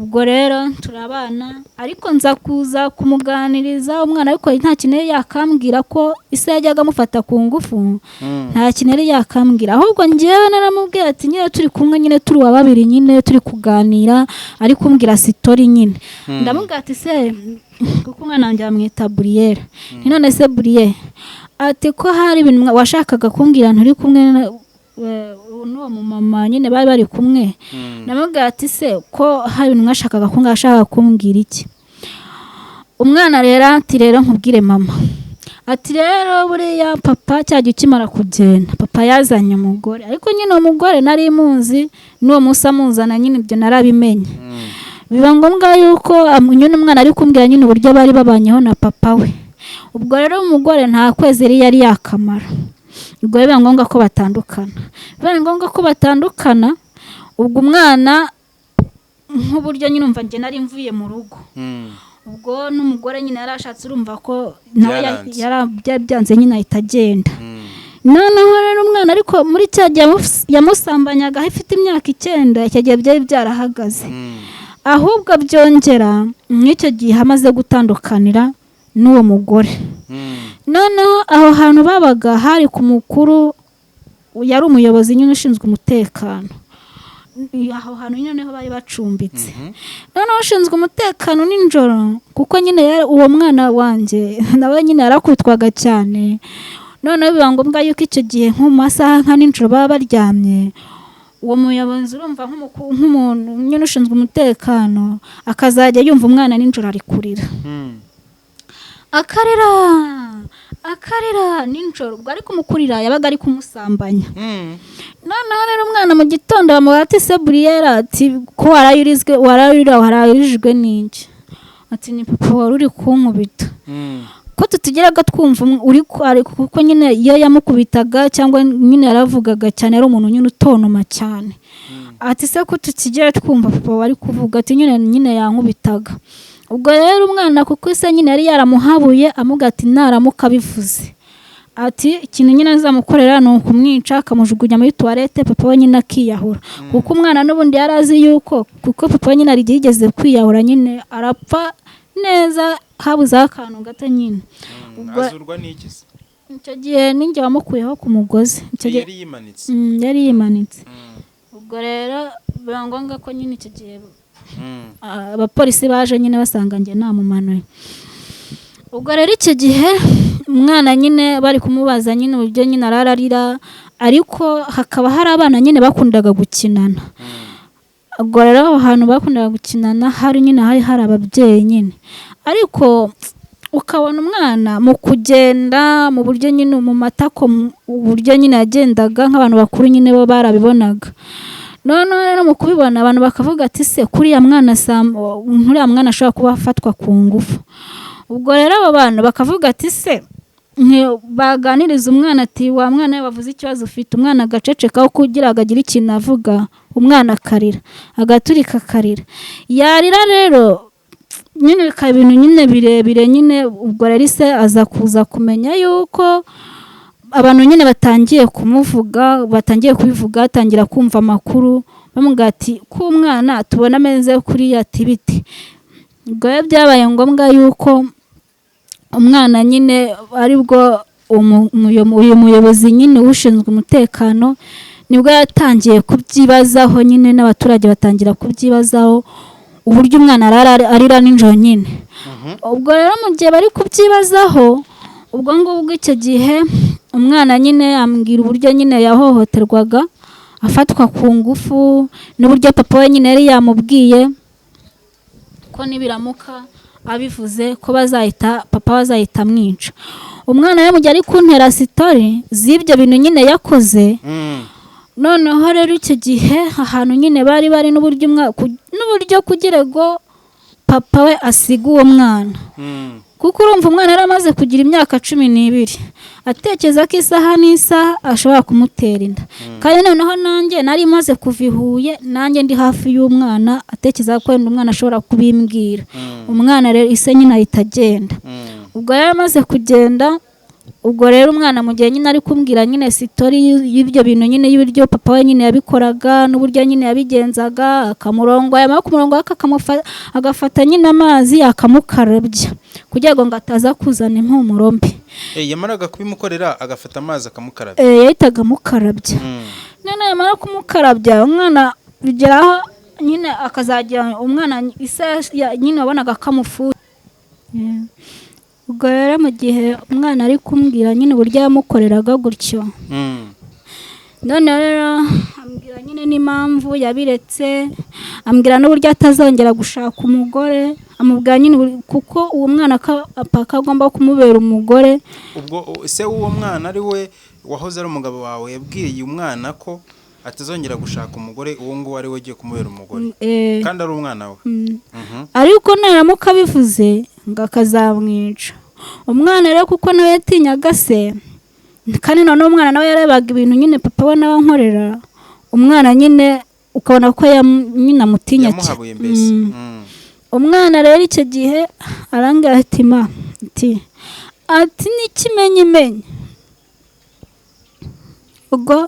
ubwo rero turabana ariko nza kuza kumuganiriza umwana ariko nta kintu yakambwira ko ise yajyaga amufata ku ngufu nta kintu yakambwira ahubwo njyewe naramubwiye ati nyine turi kumwe nyine turi wa babiri nyine turi kuganira ari kumbwira story nyine ndamubwira ati se kuko umwana wanjye bamwita Brielle none se Brielle ati ko hari ibintu washakaga kumbwira nturi kumwe n'uwo mama nyine bari kumwe namubwira ati se ko hari ibintu mwashakaga ashaka kumbwira iki umwana rero ati rero nkubwire mama ati rero buriya papa cyagiye ukimara kugenda papa yazanye umugore ariko nyine umugore nari muzi n'uwo musa muzana nyine ibyo narabimenye biba ngombwa yuko nyine umwana ari kumbwira nyine uburyo bari babanyeho na papa we ubwo rero umugore nta kwezi yari yakamara ubwo biba ngombwa ko batandukana ubwo umwana nk'uburyo nyine umva njye nari mvuye mu rugo ubwo n'umugore nyine yarashatse urumva ko nawe yarabyanze nyine ahita agenda noneho rero umwana ariko muri cya gihe yamusambanyaga afite imyaka 9 icyo gihe byari byarahagaze ahubwo byongera nk'icyo gihe amaze gutandukanira n'uwo mugore noneho aho hantu babaga hari ku mukuru yari umuyobozi nyine ushinzwe umutekano aho hantu nyine niho bari bacumbitse noneho ushinzwe umutekano nijoro kuko nyine uwo mwana wanjye nawe nyine yarakubitwaga cyane noneho biba ngombwa yuko icyo gihe nko mu masaha nka nijoro baba baryamye uwo muyobozi urumva nk'umuntu nyine ushinzwe umutekano akazajya yumva umwana nijoro ari kurira akarira nijoro ubwo ari kumukurira yabaga ari kumusambanya noneho rero umwana mu gitondo bamubaza ati se Brielle ati ko warayirijwe n'iki ati ni papa wari uri kunkubita ko tutugeraga twumva kuko nyine iyo yamukubitaga cyangwa nyine yaravugaga cyane ari umuntu nyine utonoma cyane ati se ko tukigera twumva papa wari kuvuga ati nyine yankubitaga ubwo rero umwana kuko ise nyine yari yaramuhabuye amuga ati naramuka bivuze ati ikintu nyine azamukorera ni ukumwica akamujugunya muri toilette papa we nyine akiyahura kuko umwana n'ubundi yari azi yuko kuko papa we nyine ari yigeze kwiyahura nyine arapfa neza habuzeho akantu gato nyine azurwa n'iki se icyo gihe ninjye wamukuyeho ku mugozi yari yimanitse ubwo rero biba ngombwa ko nyine icyo gihe abapolisi baje nyine basanga njye namumanuye ubwo rero icyo gihe umwana nyine bari kumubaza nyine uburyo nyine ararira ariko hakaba hari abana nyine bakundaga gukinana ubwo rero aho hantu bakundaga gukinana hari nyine hari ababyeyi nyine ariko ukabona umwana mu kugenda mu buryo nyine mu matako uburyo nyine yagendaga nk'abantu bakuru nyine bo barabibonaga noneho rero mu kubibona abantu bakavuga ati se kuriya mwana ashobora kuba afatwa ku ngufu ubwo rero abo bantu bakavuga ati se baganiriza umwana ati wa mwana bavuze ikibazo ufite umwana agacecekaho kugira ngo agire ikintu avuga umwana akarira agaturika akarira yarira rero nyine bikaba ibintu nyine birebire nyine ubwo rero ise aza kuza kumenya yuko abantu nyine batangiye kubivuga atangira kumva amakuru bamubwira ati ko umwana tubona ameze kuriya ati biti ubwo byabaye ngombwa yuko umwana nyine aribwo uyu muyobozi nyine ushinzwe umutekano nibwo yatangiye kubyibazaho nyine n'abaturage batangira kubyibazaho uburyo umwana arira nijoro nyine ubwo rero mu gihe bari kubyibazaho ubwo ngubwo icyo gihe umwana nyine ambwira uburyo nyine yahohoterwaga afatwa ku ngufu n'uburyo papa we nyine yari yamubwiye ko nibiramuka abivuze ko papa bazahita amwica umwana we mu gihe ari kuntera sitori z'ibyo bintu nyine yakoze noneho rero icyo gihe ahantu nyine bari n'uburyo kugira ngo papa we asiga uwo mwana kuko urumva umwana yari amaze kugira imyaka 12 atekereza ko isaha n'isaha ashobora kumutera inda kandi noneho nanjye nari maze kuva i Huye nanjye ndi hafi y'umwana atekereza ko wenda umwana ashobora kubimbwira umwana rero ise nyine ahita agenda ubwo yari amaze kugenda ubwo rero umwana mu gihe nyine ari kumbwira nyine sitori y'ibyo bintu nyine y'uburyo papa we nyine yabikoraga n'uburyo nyine yabigenzaga, akamurongo yamara kumurongo agafata nyine amazi akamukarabya kugira ngo ataza kuzana impumuro mbi. Yamaraga kubimukorera agafata amazi akamukarabya. Yahitaga amukarabya. None yamara kumukarabya umwana bigeraho nyine akazagira umwana isa nyine wabonaga kamufuye. Ubwo rero mu gihe umwana ari kumbwira nyine uburyo yamukoreraga gutyo, none rero ambwira nyine n'impamvu yabiretse, ambwira n'uburyo atazongera gushaka umugore, amubwira nyine kuko uwo mwana paka agomba kumubera umugore. Ubwo se uwo mwana ari we wahoze ari umugabo wawe yabwiye umwana ko atazongera gushaka umugore, uwo nguwo ari we ugiye kumubera umugore kandi ari umwana we. Ariko naramuka bivuze ngo akazamwica umwana rero, kuko nawe yatinyaga se, kandi none umwana nawe yarebaga ibintu nyine papa we nawe ankorera, umwana nyine ukabona ko nyine amutinya yamuhabuye mbese. Umwana rero icyo gihe arangira ati n'ikimenyimenyi. Ubwo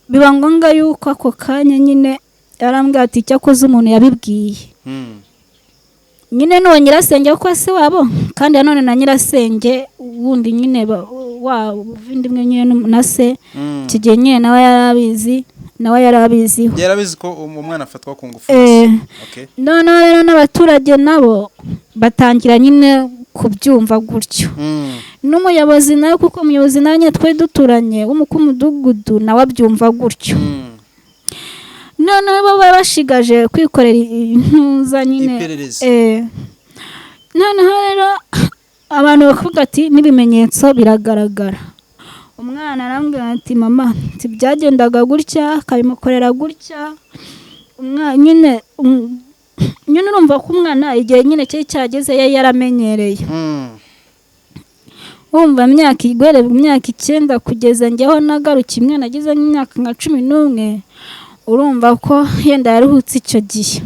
biba ngombwa yuko ako kanya nyine yarambwira ati cyakoze umuntu yabibwiye. Nyine n'uwo nyirasenge ko se wabo, kandi nanone na nyirasenge wundi nyine uvindimwe nyine na se, icyo gihe nyine nawe yarabizi ko umwana afatwa ku ngufu. None rero n'abaturage nabo batangira nyine kubyumva gutyo. N'umuyobozi nawe, kuko umuyobozi nawe nyine twe duturanye w'umukuru w'umudugudu nawe abyumva gutyo. None bo bashigaje kwikorera intuza nyine. Noneho rero abantu bakavuga ati n'ibimenyetso biragaragara. Umwana arambwira ati mama byagendaga gutya, akabimukorera gutya. Nyine urumva ko umwana igihe nyine cye cyageze yaramenyereye. Wumva imyaka 9 kugeza njyeho nagaruka imwe nagize nk'imyaka nka 11, urumva ko yenda yaruhutse icyo gihe.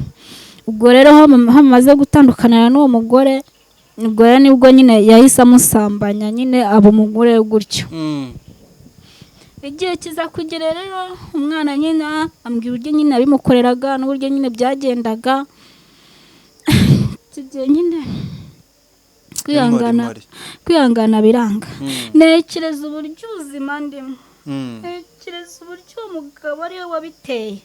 Ubwo rero hamaze gutandukana n'uwo mugore, ubwo rero nibwo nyine yahise amusambanya nyine abo mugore gutyo. Igihe kiza kugera rero umwana nyine ambwira uburyo nyine abimukoreraga n'uburyo nyine byagendaga. Tugiye nyine kwihangana biranga. Ntekereza uburyo ubuzima ndimo, ntekereza uburyo umugabo ari we wabiteye,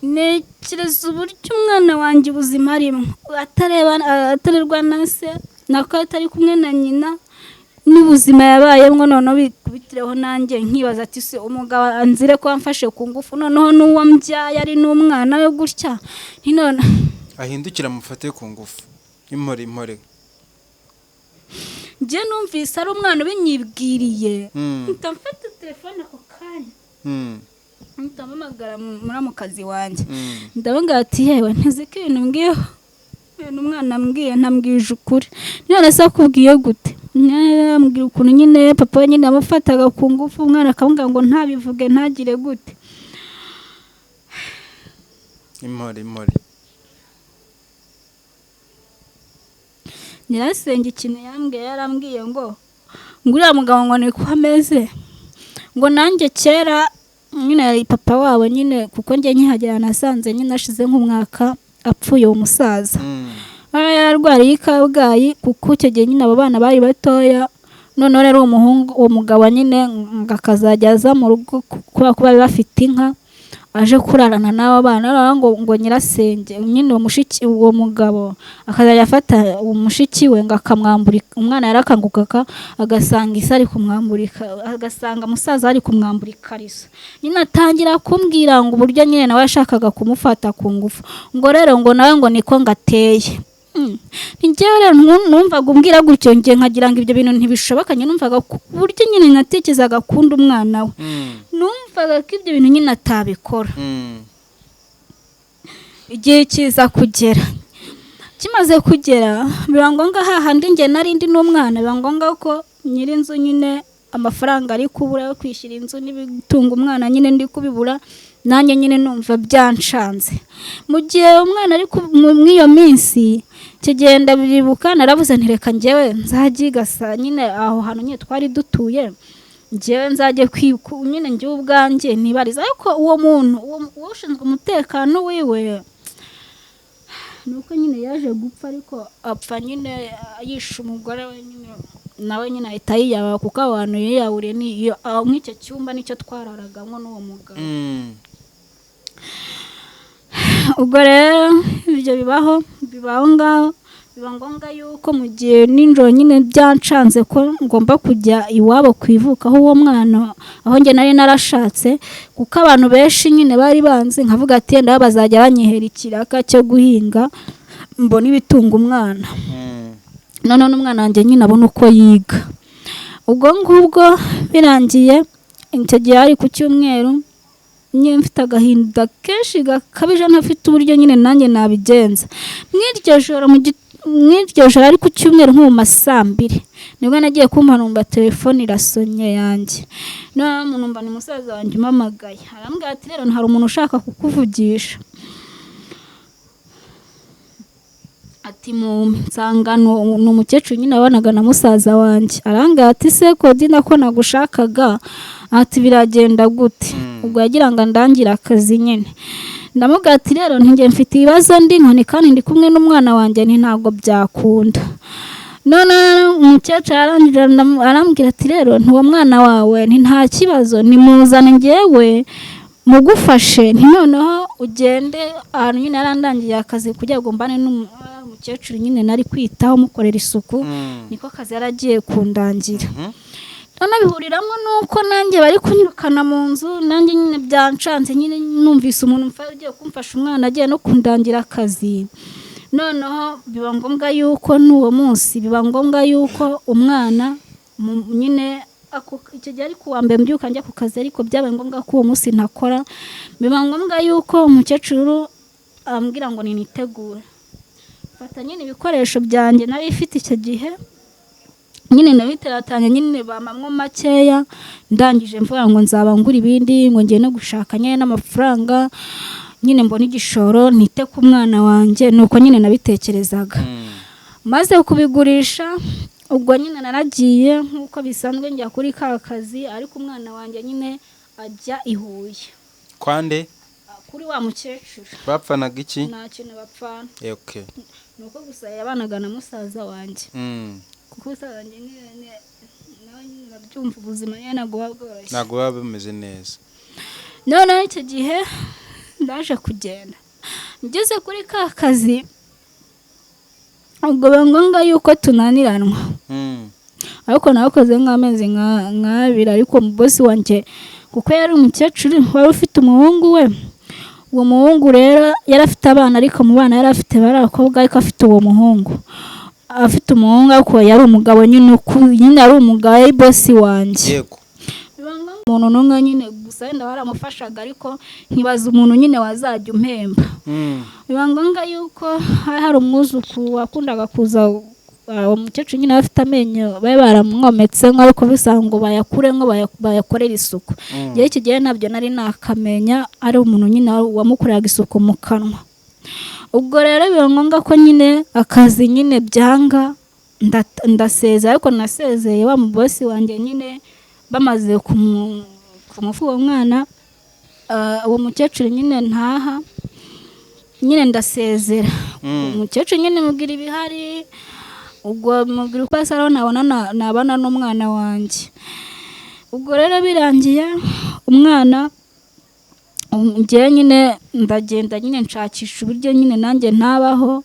ntekereza uburyo umwana wanjye ubuzima arimo atarerwa na se, nako atari kumwe na nyina, n'ubuzima yabayemo. Noneho bitireho nanjye nkibaza ati se umugabo anzire ko amfashe ku ngufu, noneho n'uwo mbyaye ari n'umwana we gutya, none ahindukira amufate ku ngufu. Impore njye numvise ari umwana ubinyibwiriye, mfata telefone ako kanya mpamagara muramukazi wanjye, ndavuga ati yewe nteze ko ibintu mbwiyeho, umwana mbwiye ntambwije ukuri. None se akubwiye gute? Ambwira ukuntu nyine papa we nyine amufataga ku ngufu, umwana akavuga ngo ntabivuge ntagire gute. Impore nyirasenge ikintu yarambwiye ngo uriya mugabo ngo niko ameze, ngo nanjye kera nyine papa wabo nyine, kuko njye nkihagera nasanze nyine ashize nk'umwaka apfuye uwo musaza. Yararwariye Kabgayi, kuko icyo gihe nyine abo bana bari batoya. Noneho rero uwo mugabo nyine akazajya aza mu rugo kuba bari bafite inka, aje kurarana n'abo bana. ngo nyirasenge nyine uwo mugabo akazajya afata umushiki we ngo akamwambura. Umwana yarakangukaga agasanga isi ari kumwamburika, agasanga musaza ari kumwambura ikariso. Nyine atangira kumbwira ngo uburyo nyine nawe yashakaga kumufata ku ngufu, ngo rero ngo nawe ngo niko ngateye. Njyewe rero numvaga umbwira gutyo, njye nkagira ngo ibyo bintu ntibishoboka. Nyine numvaga uburyo nyine natekerezaga akunda umwana we, numvaga ko ibyo bintu nyine atabikora. Igihe kiza kugera, kimaze kugera biba ngombwa hahandi njye narindi n'umwana, biba ngombwa ko nyir'inzu nyine amafaranga ari kubura yo kwishyura inzu n'ibitunga umwana nyine ndi kubibura, nanjye nyine numva byanshanze. Mu gihe umwana ari mw'iyo minsi kigenda biribuka, naravuze nti reka njyewe nzajye gasa nyine aho hantu nyine twari dutuye, njyewe nzajye nyine njyewe ubwanjye nibariza. ariko uwo muntu ushinzwe umutekano wiwe nuko nyine yaje gupfa, ariko apfa nyine yishe umugore we nyine, nawe nyine ahita yiyaba kuko abantu yiyaburiye nk'icyo cyumba nicyo twararagamo n'uwo mugabo. ubwo rero ibyo bibaho ngaho, biba ngombwa yuko mu gihe nijoro nyine byanshanze ko ngomba kujya iwabo kwivuka aho uwo mwana, aho njye nari narashatse, kuko abantu benshi nyine bari banzi, nkavuga ati yenda bazajya banyihera ikiraka cyo guhinga mbona ibitunga umwana. none n'umwana wanjye nyine abona uko yiga. ubwo ngubwo birangiye, icyo gihe ari ku cyumweru, nyine mfite agahinda kenshi gakabije, ntafite uburyo nyine nanjye nabigenza. mw'iryo joro ari ku cyumweru nko mu ma 2:00 nibwo nagiye kumva numva telefone irasonye yanjye. none numva ni musaza wanjye umamagaye, arambwira ati rero hari umuntu ushaka kukuvugisha. ati mu nsangano ni umukecuru nyine wabonaga na musaza wanjye. arambwira ati se Kodina ko nagushakaga, ati biragenda gute? ubwo yagira ngo ndangire akazi nyine. ndamubwira ati rero ntinge mfite ibibazo ndi nkoni kandi ndi kumwe n'umwana wanjye, ntabwo byakunda. none umukecuru arambwira ati rero ntuwo mwana wawe nta kibazo, nimuzane njyewe mugufashe, noneho ugende ahantu nyine yarandangiye akazi kugira ngo mbane n'umukecuru nyine nari kwitaho mukorera isuku, niko kazi yaragiye kundangira. none bihuriramo nuko nanjye bari kunyirukana mu nzu, nanjye nyine byanshanze, nyine numvise umuntu ugiye kumfasha umwana agiye no kundangira akazi. noneho biba ngombwa yuko n'uwo munsi biba ngombwa yuko umwana nyine icyo gihe ari kuwa mbere mbyuka njya ku kazi, ariko byabaye ngombwa ko uwo munsi ntakora. biba ngombwa yuko umukecuru ambwira ngo ninitegure, mfata nyine ibikoresho byanjye nari ifite icyo gihe, nyine nabiteratanya nyine bamamwo makeya, ndangije mvuga ngo nzaba ngura ibindi, ngo ngiye no gushaka nyine n'amafaranga, nyine mbona igishoro nite ku mwana wanjye. nuko nyine nabitekerezaga. maze kubigurisha, ubwo nyine naragiye nk'uko bisanzwe njya kuri ka kazi, ariko umwana wanjye nyine ajya i Huye. kwande? kuri wa mukecuru. bapfanaga iki? nta kintu bapfana. okay. nuko gusa yabanaga na musaza wanjye. kuko musaza wanjye nawe nyine babyumva ubuzima nyine ntabwo buba bworoshye, ntabwo buba bumeze neza. noneho icyo gihe ndaje kugenda, ngeze kuri ka kazi, ubwo biba ngombwa yuko tunaniranwa. ariko nakoze nk'amezi nk'abiri, ariko bosi wanjye kuko yari umukecuru wari ufite umuhungu we, uwo muhungu rero yari afite abana, ariko mu bana yari afite bari abakobwa, ariko afite uwo muhungu, afite umuhungu, ariko yari umugabo nyine ari umugabo, yari bosi wanjye. yego. umuntu n'umwe nyine gusa wenda baramufashaga, ariko nkibaza umuntu nyine wazajya umpemba. biba ngombwa yuko hari umwuzukuru wakundaga kuza, umukecuru nyine afite amenyo bari baramwometse, ariko bisanga ngo bayakure ngo bayakorere isuku. igihe iki gihe nabyo nari nakamenya, ari umuntu nyine wamukoreraga isuku mu kanwa. ubwo rero biba ngombwa ko nyine akazi nyine byanga, ndasezeye. ariko nasezeye wa mubosi wanjye nyine bamaze kumufuha umwana, uwo mukecuru nyine ntaha, nyine ndasezera. umukecuru nyine mubwira ibihari, ubwo mubwira uko asa, nabana n'umwana wanjye. ubwo rero birangiye, umwana ngiye nyine ndagenda nyine nshakisha uburyo nyine nanjye ntabaho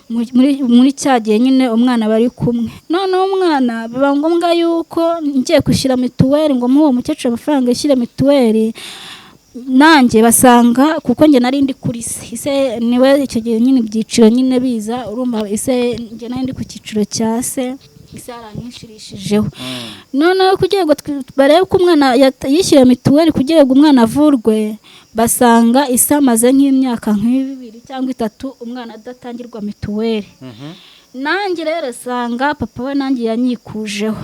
muri cya gihe nyine umwana bari kumwe. noneho umwana biba ngombwa yuko ngiye gushyira mituweli, ngo muhe uwo mukecuru amafaranga yishyire mituweli, nanjye basanga kuko njye nari ndi kuri se niwe icyo gihe nyine ibyiciro nyine biza, urumva ise njye nari ndi ku cyiciro cya se, ise yaranyishirishijeho. noneho kugira ngo barebe ko umwana yishyuye mituweli kugira ngo umwana avurwe, basanga ise amaze nk'imyaka 2 cyangwa 3 umwana adatangirwa mituweli. nanjye rero sanga papa we nanjye yanyikujeho.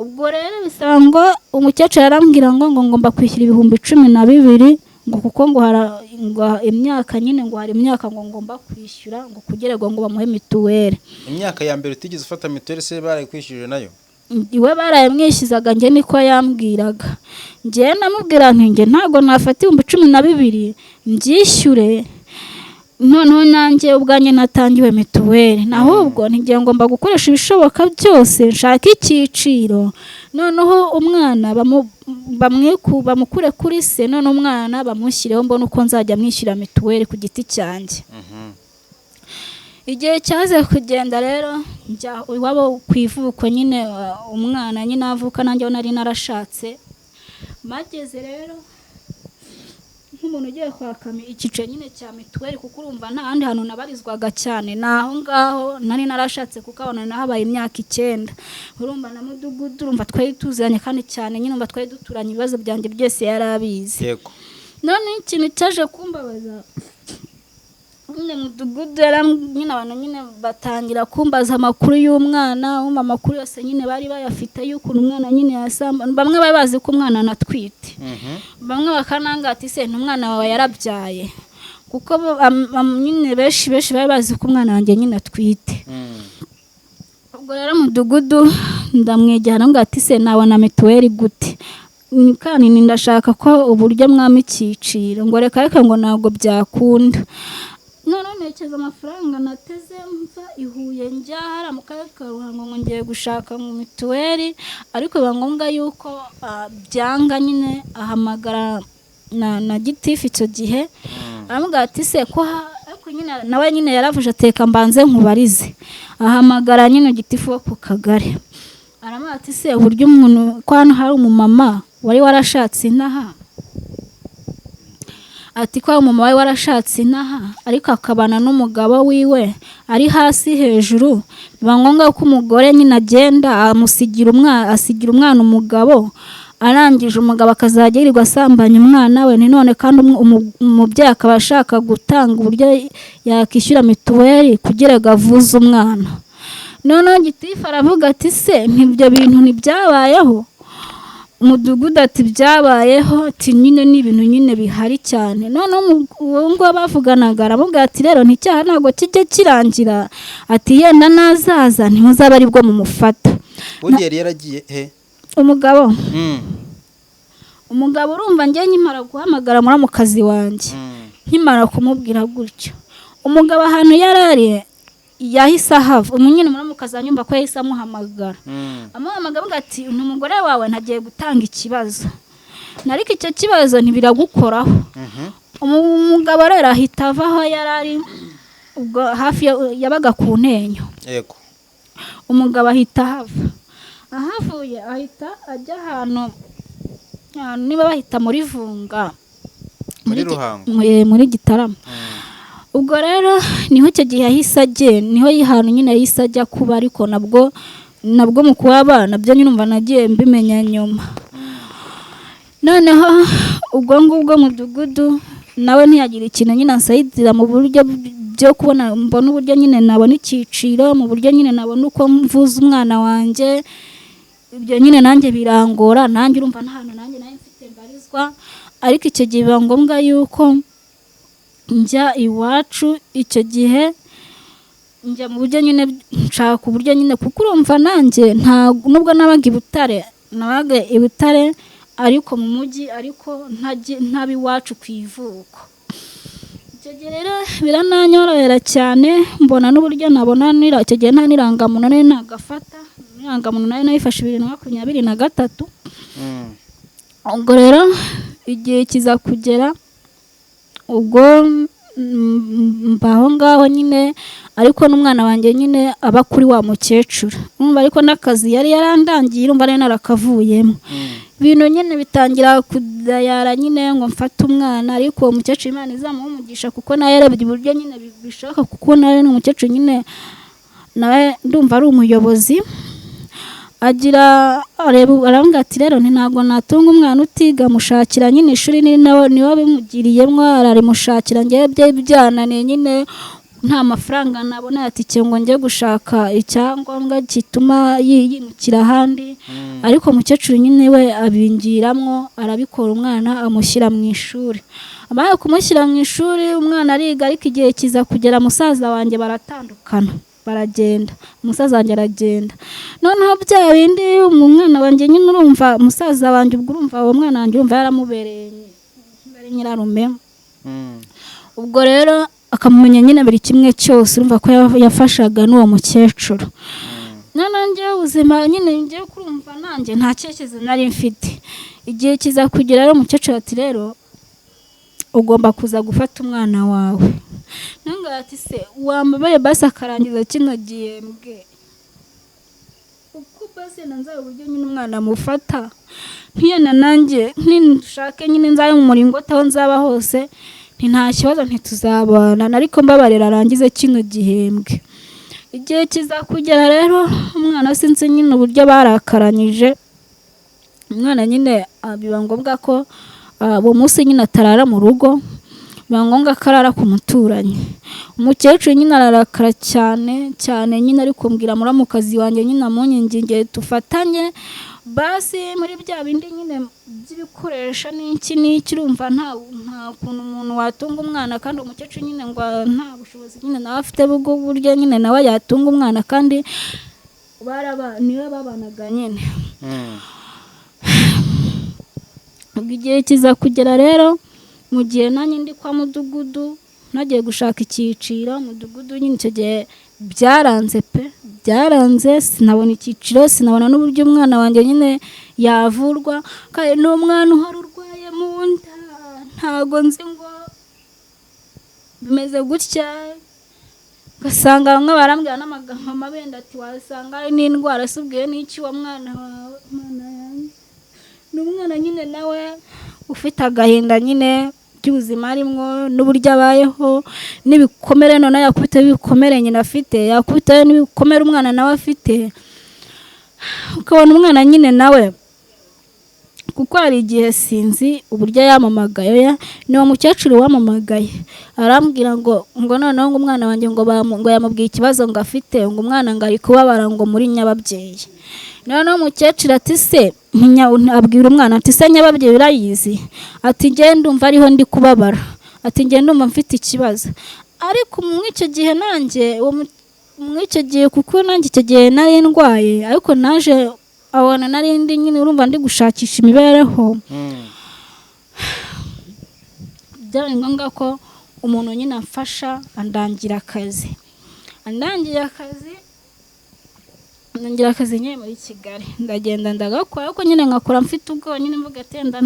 ubwo rero bisaba ngo umukecuru arambwira ngo ngomba kwishyura 12,000 ngo kuko ngo imyaka nyine ngo hari imyaka ngo ngomba kwishyura ngo kugira ngo bamuhe mituweli. Imyaka ya mbere utigeze ufata mituweli se barayikwishyurije nayo? Iwe barayamwishyuzaga njye niko yambwiraga. Njye namubwira nti njye ntago nafata 12,000 mbyishyure noneho nanjye ubwanjye natangiwe mituweli, ahubwo ntigiye ngomba gukoresha ibishoboka byose nshaka icyiciro noneho umwana bamukure kuri se, none umwana bamushyireho mbona uko nzajya mwishyura mituweli ku giti cyanjye. Igihe cyaze kugenda rero njya iwabo ku ivuko nyine, umwana nyine avuka nanjye nari narashatse. Mageze rero nk'umuntu ugiye kwaka icyiciro nyine cya mituweli, kuko urumva nta handi hantu nabarizwaga cyane, naho ngaho nari narashatse kuko abana nahabaye imyaka 9. Urumva na mudugudu urumva twari tuziranye kandi cyane nyine, urumva twari duturanye, ibibazo byanjye byose yarabizi. Yego. None ikintu cyaje kumbabaza, nyine mudugudu nyine abantu nyine batangira kumbaza amakuru y'umwana, amakuru yose nyine bari bayafite y'ukuntu umwana nyine yasamba. Bamwe bari bazi ko umwana anatwite, bamwe bakananga ati se n'umwana wawe yarabyaye, kuko nyine benshi bari bazi ko umwana wanjye nyine atwite. Ubwo rero mudugudu ndamwegera ngo ati se nabona mituweli gute, kandi ndashaka ko uburyo mwami icyiciro, ngo reka ngo ntabwo byakunda. None nekeza amafaranga nateze mva ihuye njya hara mu karere ka Ruhango ngo ngiye gushaka mu mituweli, ariko biba ngombwa yuko byanga nyine ahamagara na gitifu icyo gihe. Aramubwira ati se ko ariko nyine nawe nyine yaravuje ateka mbanze nkubarize, ahamagara nyine gitifu wo ku kagari. Aramubwira ati se uburyo umuntu ko hano hari umumama wari warashatse inaha, ati ko umumama we warashatse inaha ariko akabana n'umugabo wiwe ari hasi hejuru, biba ngombwa ko umugore nyine agenda asigira umwana umugabo, arangije umugabo akazajya yirirwa asambanya umwana we. None kandi umubyeyi akaba ashaka gutanga uburyo yakishyura mituweli kugira ngo avuze umwana. Noneho gitifu aravuga ati se n'ibyo bintu ntibyabayeho? Umudugudu ati byabayeho, ati nyine n'ibintu nyine bihari cyane. None uwo ngo bavuganaga aramubwira ati rero nticyaha ntabwo kijye kirangira, ati yenda nazaza ntimuzaba ari bwo mumufata. Ugeri yaragiye he? Umugabo urumva njye nkimara guhamagara muri mukazi wanjye, nkimara kumubwira gutyo, umugabo ahantu yarari yahise ahava. Umunyine muri mukazi anyumva ko yahise amuhamagara, amuhamagara ati umugore wawe ntagiye gutanga ikibazo, nariko icyo kibazo ntibiragukoraho. Umugabo rero ahita ava aho yarari, ubwo hafi yabaga ku Ntenyo. Yego. Umugabo ahita ahavuye ahita ajya ahantu niba bahita muri Vunga, muri Ruhango, muri Gitarama. Ubwo rero niho icyo gihe yahise agenda, niho yihantu nyine yahise ajya kuba, ariko nabwo mu kuba abana byo nyine umva nagiye mbimenya nyuma. Noneho ubwo ngubwo mudugudu nawe ntiyagira ikintu nyine ansayidira mu buryo byo kubona, mbona uburyo nyine nabona icyiciro, mu buryo nyine nabona uko mvuza umwana wanjye. Ibyo nyine nanjye birangora, nanjye urumva nta hantu nanjye nayo mfite mbarizwa. Ariko icyo gihe biba ngombwa yuko njya iwacu, icyo gihe njya mu buryo nyine nshaka uburyo nyine, kuko urumva nanjye nubwo nabaga i Butare ariko mu mujyi, ariko ntabi iwacu ku ivuko. Icyo gihe rero birananyorohera cyane, mbona n'uburyo nabona icyo gihe nta n'irangamuntu nari nagafata, irangamuntu nari nayifashe 2023. Ubwo rero igihe kiza kugera, ubwo mbaho ngaho nyine, ariko n'umwana wanjye nyine aba kuri wa mukecuru, urumva ariko n'akazi yari yarandangiye, urumva nari narakavuyemo. Ibintu nyine bitangira kudayara nyine ngo mfate umwana, ariko uwo mukecuru Imana izamuha umugisha kuko nawe yarebye uburyo nyine bishoboka, kuko nawe n'umukecuru nyine nawe ndumva ari umuyobozi. Arambwira ati rero ntabwo natunga umwana utiga, mushakira nyine ishuri, niwe bimugiriyemo ararimushakira. Ngewe byananiye nyine nta mafaranga nabona yatike ngo njye gushaka icyangombwa gituma yimukira ahandi, ariko umukecuru nyine we abingiramwo, arabikora, umwana amushyira mu ishuri. Amaze kumushyira mu ishuri umwana ariga, ariko igihe kiza kugera musaza wanjye baratandukana, baragenda, umusaza wanjye aragenda. Noneho bya bindi umwana wanjye nyine urumva musaza wanjye, ubwo urumva uwo mwana wanjye urumva yaramubereye nyirarume. Ubwo rero akamumenya nyine buri kimwe cyose, urumva ko yafashaga n'uwo mukecuru. Nanjye ubuzima nyine ngiye kurumva nanjye nta cyerekezo nari mfite. Igihe kiza kugera rero umukecuru ati rero ugomba kuza gufata umwana wawe. Nanga ati se wambaye basi akarangiza kino gihembwe, uko basi nanzaye uburyo nyine umwana mufata, ntiyena nanjye nshake nyine nzaye mu muringoti aho nzaba hose, nta kibazo ntituzabana, ariko mbabarira arangize kino gihembwe. Igihe kiza kugera rero umwana sinzi nyine uburyo barakaranyije, umwana nyine biba ngombwa ko uwo munsi nyine atarara mu rugo, biba ngombwa ko arara ku muturanyi. Umukecuru nyine ararakara cyane cyane nyine, ariko mbwira muramukazi wanjye nyine amunyinginge tufatanye basi muri bya bindi nyine by'ibikoresho n'iki n'iki, urumva nta kuntu umuntu watunga umwana kandi umukecuru nyine ngo nta bushobozi nyine nawe afite bwo buryo nyine nawe yatunga umwana, kandi niwe babanaga nyine. Igihe kiza kugera rero mu gihe nanjye ndi kwa mudugudu nagiye gushaka icyiciro, mudugudu nyine icyo gihe byaranze pe, byaranze, sinabona icyiciro, sinabona n'uburyo umwana wanjye nyine yavurwa, kandi n'umwana uhari urwaye mu nda, ntago nzi ngo bimeze gutya. Ugasanga bamwe barambwira n'amagambo mabenda ati wasanga ari n'indwara, subwiye n'iki wa mwana wawe. Mwana yanjye n'umwana nyine nawe ufite agahinda nyine by'ubuzima arimo n'uburyo abayeho, n'ibikomere none yakubita ibikomere nyine afite, yakubita n'ibikomere umwana nawe afite, ukabona umwana nyine nawe. Kuko hari igihe sinzi uburyo yamamagaye, ni uwo mukecuru wamamagaye arambwira ngo noneho ngo umwana wanjye ngo yamubwiye ikibazo ngo afite, ngo umwana ngo ari kubabara ngo muri Nyababyeyi. Noneho umukecuru ati se abwira umwana ati se Nyababyeyi urayizi? Ati njye ndumva ariho ndi kubabara, ati njye ndumva mfite ikibazo. Ariko mu icyo gihe nanjye mu icyo gihe, kuko nanjye icyo gihe nari ndwaye, ariko naje abona nari ndi nyine urumva ndi gushakisha imibereho. Byari ngombwa ko umuntu nyine amfasha andangira akazi, ndangira akazi nyine muri Kigali, ndagenda ndagakora, ariko nyine ngakora mfite ubwoba nyine, mvuga ati enda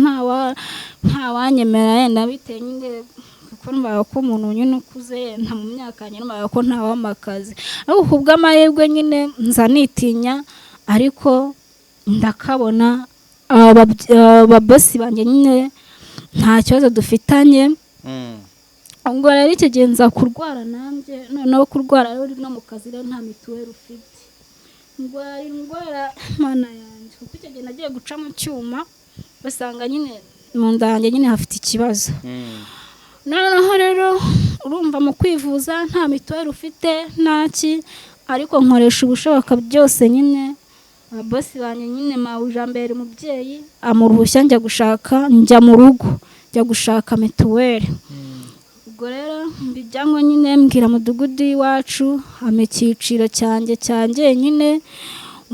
ntawanyemera yenda bitewe nyine kuko numvaga ko umuntu nyine ukuze yenda mu myaka nyine numvaga ko ntawampa akazi, ariko kubw'amahirwe nyine nza nitinya, ariko ndakabona ababosi banjye nyine nta kibazo dufitanye. Ubwo rero icyo gihe nza kurwara nanjye, noneho kurwara rero no mu kazi rero nta mituweli ufite, indwara mana yanjye, kuko icyo gihe nagiye guca mu cyuma basanga nyine mu nda yanjye nyine hafite ikibazo. Noneho rero urumva mu kwivuza nta mituweli ufite ntaki, ariko nkoresha ubushoboka byose nyine. Bosi banjye nyine Mawujambere umubyeyi amuruhushya njya mu rugo njya gushaka mituweli. Ubwo rero mbijyango nyine mbwira mudugudu iwacu icyiciro cyanjye nyine.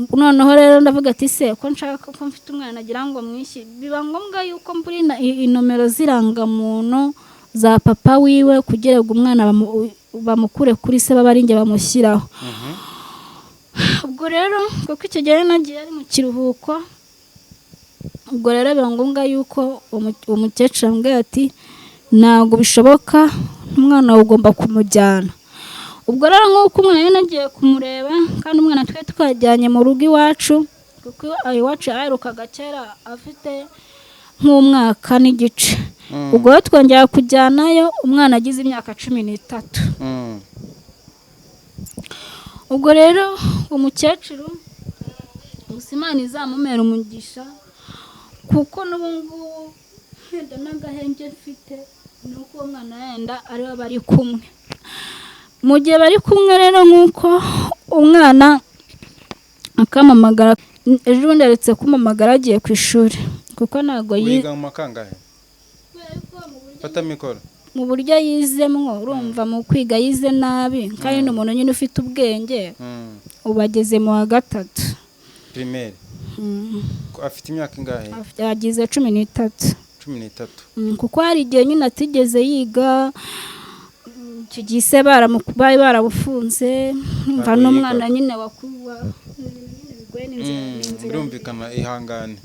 Noneho rero ndavuga ati se ko nshaka ko mfite umwana agira ngo mwishyire, biba ngombwa yuko mburi inomero z'irangamuntu za papa wiwe kugira ngo umwana bamukure kuri se baba ari njye bamushyiraho. Ubwo rero kuko icyo gihe nagiye ari mu kiruhuko, ubwo rero biba ngombwa yuko umukecuru ambwira ati ntabwo bishoboka, umwana wawe ugomba kumujyana. Ubwo rero nk'uko umwana nagiye kumureba, kandi umwana twari twajyanye mu rugo iwacu, kuko iwacu yaherukaga kera afite nk'umwaka n'igice. Ubwo rero twongera kujyanayo umwana agize imyaka 13. Ubwo rero umukecuru Imana izamumera umugisha, kuko n'ubungubu henda n'agahenge mfite nuko umwana yenda ari we bari kumwe. mu gihe bari kumwe rero nk'uko umwana akamamagara, ejo bundi yaretse kumamagara agiye ku ishuri kuko ntabwo yiga mu makangahe fata mikoro mu buryo yizemwo, urumva mu kwiga yize nabi kandi n'umuntu nyine ufite ubwenge ubageze mu wa 3 primaire. Afite imyaka ingahe? Agize 13. Kuko hari igihe nyine atigeze yiga, icyo gihe bari barabufunze, mva n'umwana nyine wakuba birumvikana ihangane.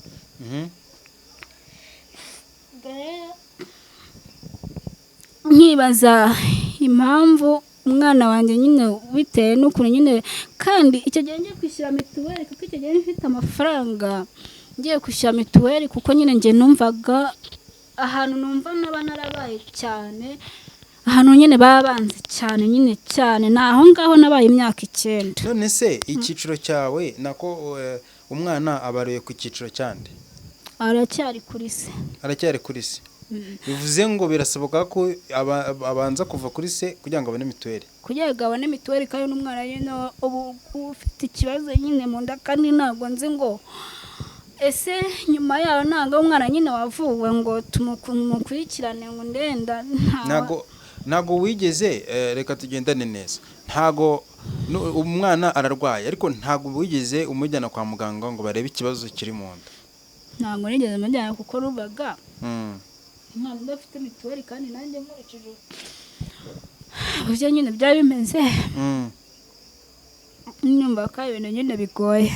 Nkibaza impamvu umwana wanjye nyine bitewe n'ukuntu nyine, kandi icyo gihe ngiye kwishyura mituweli kuko icyo gihe mfite amafaranga ngiye kwishyura mituweli, kuko nyine ngiye numvaga ahantu numva naba narabaye cyane, ahantu nyine babanze cyane nyine cyane, naho ngaho nabaye imyaka 9. None se icyiciro cyawe nako umwana abaruye ku cyiciro cyande? Aracyari kuri se. Bivuze ngo birasaboka ko abanza kuva kuri se kugira ngo abone mituweli. Kugira ngo abone mituweli kandi n'umwana nyine ubu ufite ikibazo nyine mu nda, kandi ntabwo nzi ngo ese nyuma yaho ntabwo umwana nyine wavuwe ngo tumukurikirane ngo ndenda ntago wigeze reka tugendane neza. Ntago umwana ararwaye ariko ntago wigeze umujyana kwa muganga ngo barebe ikibazo kiri mu nda? Ntago nigeze mujyana kuko rubaga umwana udafite mituweli kandi nanjye nkurikije uburyo nyine byari bimeze, nyumva ko ibintu nyine bigoye.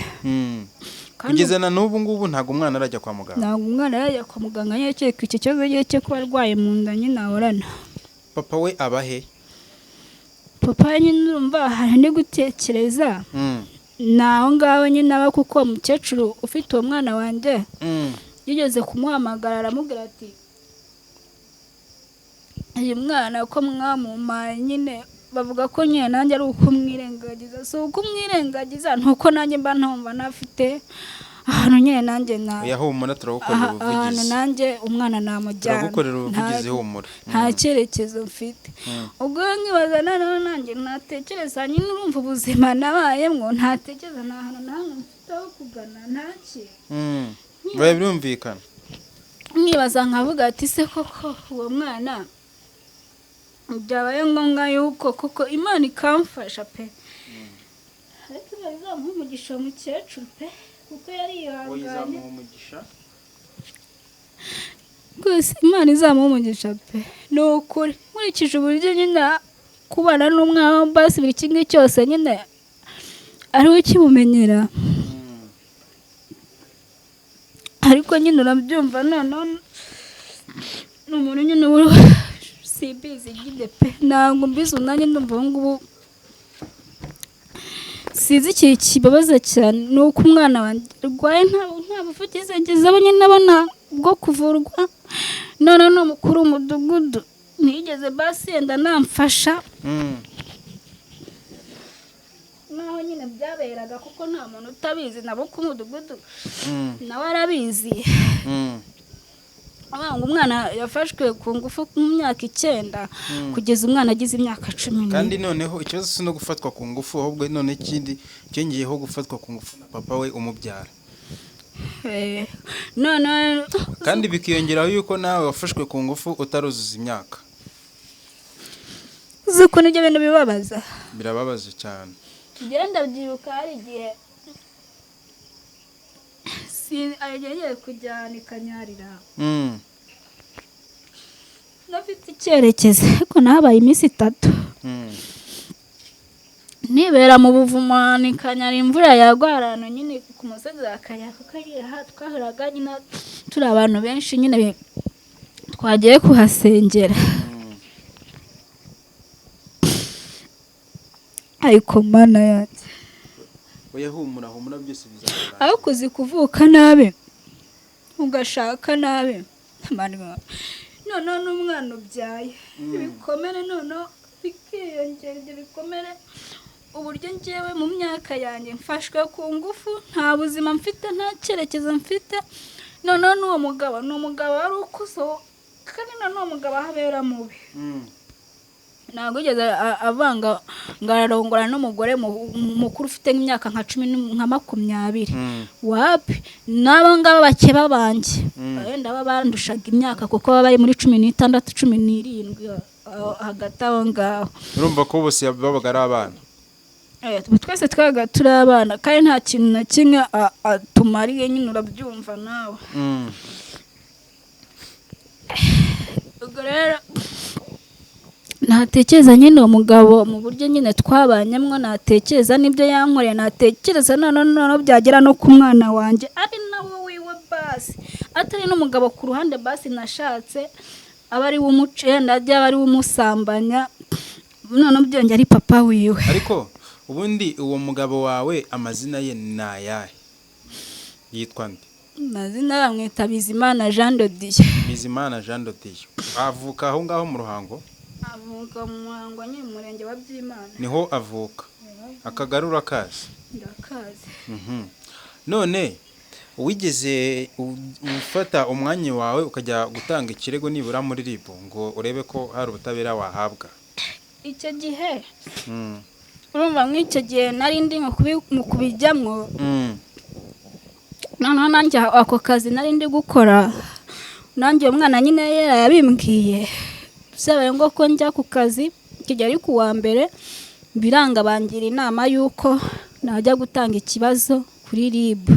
Kugeza na n'ubu ngubu ntago umwana arajya kwa muganga? Ntago umwana arajya kwa muganga, nyine cyeka icyo kibazo cyo kuba arwaye mu nda nyine ahorana. Papa we abahe? Papa nyine urumva hari ndi gutekereza naho ngaho nyine aba, kuko umukecuru ufite uwo mwana wanjye yigeze kumuhamagara aramubwira ati uyu mwana ko mwamumaye nyine, bavuga ko nyine nanjye ari ukumwirengagiza. So ukumwirengagiza ntuko nanjye mba ntumva nafite ahantu nyine nanjye yahumura. Turagukorera ubuvugizi ahantu nanjye umwana namujyana, turagukorera ubuvugizi humura, nta cyerekezo mfite. ubwo nkibaza noneho nanjye natekereza nyine, urumva ubuzima nabayemwo ntatekereza nta hantu nahamwe mfite aho kugana ntaki. Birumvikana. Nkibaza nkavuga ati se koko uwo mwana byabaye ngombwa yuko koko Imana ikamfasha pe, ariko izamuha umugisha umukecuru pe, kuko yari yihanganye. Gusa Imana izamuha umugisha pe, ni ukuri nkurikije uburyo nyine kubana n'umwana basi buri kimwe cyose nyine ariwe ukimumenyera. Ariko nyine urabyumva noneho ni umuntu nyine simbizi nyine pe, ntabwo mbizi nanjye ndumva ubu ngubu sizi ikintu kibabaza cyane, ni uko umwana wanjye arwaye nta buvugizi ageze abo nyine abona bwo kuvurwa. none ni umukuru w'umudugudu ntiyigeze basi yenda namfasha, naho nyine byaberaga kuko nta muntu utabizi, nabo ku mudugudu nawe arabizi. Umwana yafashwe ku ngufu mu myaka 9 kugeza umwana agize imyaka 10. Kandi noneho ikibazo si no gufatwa ku ngufu, ahubwo none ikindi cyongeyeho gufatwa ku ngufu na papa we umubyara. None kandi bikiyongeraho yuko nawe wafashwe ku ngufu utaruzuza imyaka. Zuko n'ibyo bintu bibabaza. Birababaje cyane. Genda byibuka hari igihe agiye kujyana ikanyarira. Nafite icyerekezo ariko nahabaye iminsi 3. Nibera mu buvumani ikanyara, imvura yagwarano nyine ku musozi akaya, kuko twahuraga nyine turi abantu benshi nyine twagiye kuhasengera. Ariko Mana yanjye, humura byose bizakora. aho kuzi kuvuka nabe ugashaka nabe none n'umwana ubyaye ibikomere, none bikiyongera ibyo bikomere. Uburyo ngewe mu myaka yanjye mfashwe ku ngufu, nta buzima mfite, nta cyerekezo mfite. None n'uwo mugabo wari ukuze, kandi none uwo mugabo ahabera mubi. ntabwo yigeze avanga ngo ararongora n'umugore mukuru ufite nk'imyaka nka 20 wapi n'abo ngabo bakeba banjye wenda baba bandushaga imyaka kuko baba bari muri 16 17 hagati aho ngaho. urumva ko bose babaga ari abana? Twese twaga turi abana kandi nta kintu na kimwe atumariye nyine urabyumva nawe. Ubwo rero natekereza nyine umugabo mu buryo nyine twabanyemwo, natekereza n'ibyo yankoreye, natekereza none byagera no ku mwana wanjye ari nawo wiwe basi, atari n'umugabo ku ruhande basi nashatse aba ari w'umuce ndajya ari w'umusambanya none byongera ari papa wiwe. Ariko ubundi uwo mugabo wawe amazina ye nayahe, yitwa nde? Amazina bamwita Bizimana Jean de Dieu. Bizimana Jean de Dieu. Avuka aho ngaho mu Ruhango? Avuka mu Ruhango nyine mu murenge wa Byimana. Niho avuka. Akagarura kazi. Ndakazi. None wigeze ufata umwanya wawe ukajya gutanga ikirego nibura muri RIB ngo urebe ko hari ubutabera wahabwa? Icyo gihe urumva mw'icyo gihe nari ndi mu kubijyamwo. Noneho nanjye ako kazi nari ndi gukora, nanjye umwana nyine yabimbwiye byabaye ngo ko njya ku kazi kijya ari ku wa mbere, biranga bangira inama yuko najya gutanga ikibazo kuri RIB.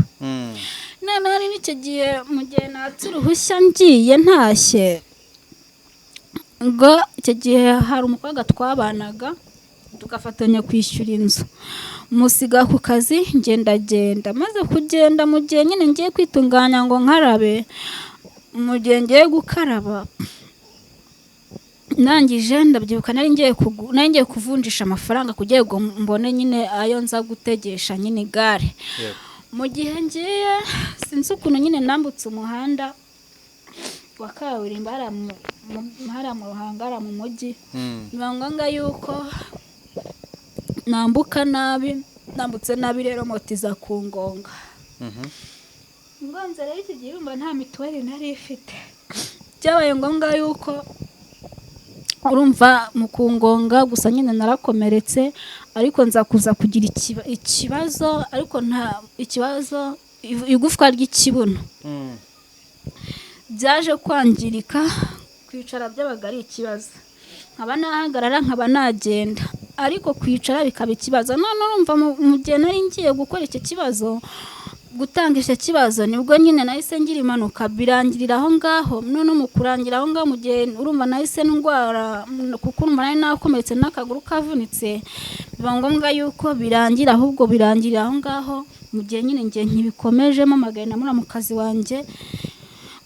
Noneho n'icyo gihe mu gihe natse uruhushya ngiye ntashye, ngo icyo gihe hari umukobwa twabanaga tugafatanya kwishyura inzu, musiga ku kazi ngenda maze kugenda mu gihe nyine ngiye kwitunganya ngo nkarabe, mu gihe ngiye gukaraba nangije ndabyibuka nari ngiye kuvunjisha amafaranga kugira ngo mbone nyine ayo nza gutegesha nyine gare. Mu gihe ngiye sinzi ukuntu nyine nambutse umuhanda wa kaburimbo hariya mu Ruhangara mu mujyi, biba ngombwa yuko nambuka nabi, nambutse nabi rero moto iza kungonga. Ngonze rero iki gihe urumva nta mituweli nari ifite, byabaye ngombwa yuko urumva mu kungonga gusa nyine narakomeretse, ariko nza kuza kugira ikibazo, ariko nta ikibazo igufwa ry'ikibuno byaje kwangirika, kwicara byabaga ari ikibazo, nkaba nahagarara nkaba nagenda, ariko kwicara bikaba ikibazo. None urumva mu gihe nari ngiye gukora icyo kibazo, gutanga icyo kibazo, nibwo nyine nahise ngira impanuka birangirira aho ngaho. None mu kurangira aho ngaho mu gihe urumva nahise ndwara, kuko urumva nari nakomeretse n'akaguru kavunitse, biba ngombwa yuko birangira, ahubwo birangirira aho ngaho. Mu gihe nyine ngiye ntibikomejemo amagana muri mu kazi wanjye,